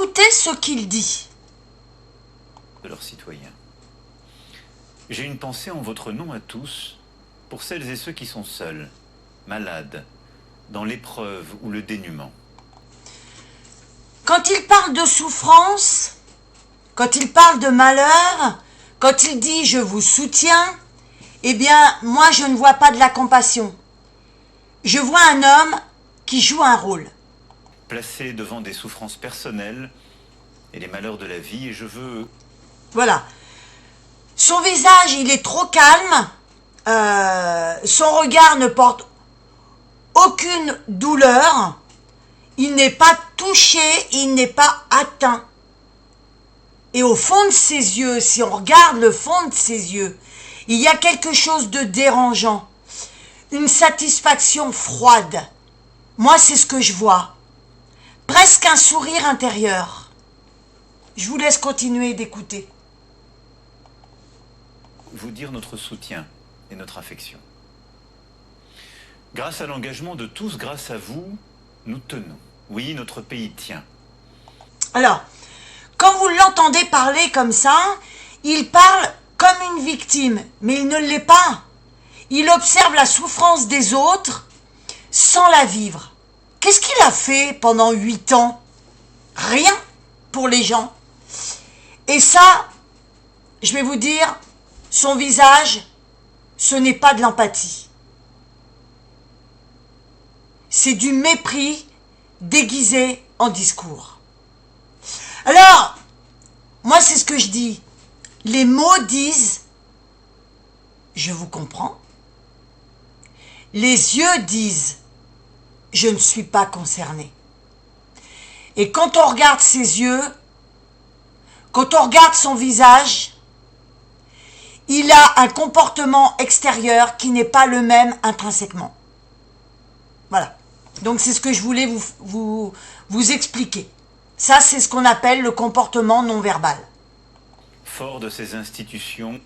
Écoutez ce qu'il dit. De leurs citoyens. J'ai une pensée en votre nom à tous, pour celles et ceux qui sont seuls, malades, dans l'épreuve ou le dénuement. Quand il parle de souffrance, quand il parle de malheur, quand il dit « je vous soutiens », eh bien, moi, je ne vois pas de la compassion. Je vois un homme qui joue un rôle. Placé devant des souffrances personnelles et les malheurs de la vie, et je veux... Voilà. Son visage, il est trop calme. Son regard ne porte aucune douleur. Il n'est pas touché, il n'est pas atteint. Et au fond de ses yeux, si on regarde le fond de ses yeux, il y a quelque chose de dérangeant. Une satisfaction froide. Moi, c'est ce que je vois. Presque un sourire intérieur. Je vous laisse continuer d'écouter. Vous dire notre soutien et notre affection. Grâce à l'engagement de tous, grâce à vous, nous tenons. Oui, notre pays tient. Alors, quand vous l'entendez parler comme ça, il parle comme une victime, mais il ne l'est pas. Il observe la souffrance des autres sans la vivre. Qu'est-ce qu'il a fait pendant 8 ans? Rien pour les gens. Et ça, je vais vous dire, son visage, ce n'est pas de l'empathie. C'est du mépris déguisé en discours. Alors, moi c'est ce que je dis. Les mots disent « je vous comprends ». Les yeux disent « je ne suis pas concerné ». Et quand on regarde ses yeux, quand on regarde son visage, il a un comportement extérieur qui n'est pas le même intrinsèquement. Voilà. Donc c'est ce que je voulais vous expliquer. Ça, c'est ce qu'on appelle le comportement non verbal. Fort de ces institutions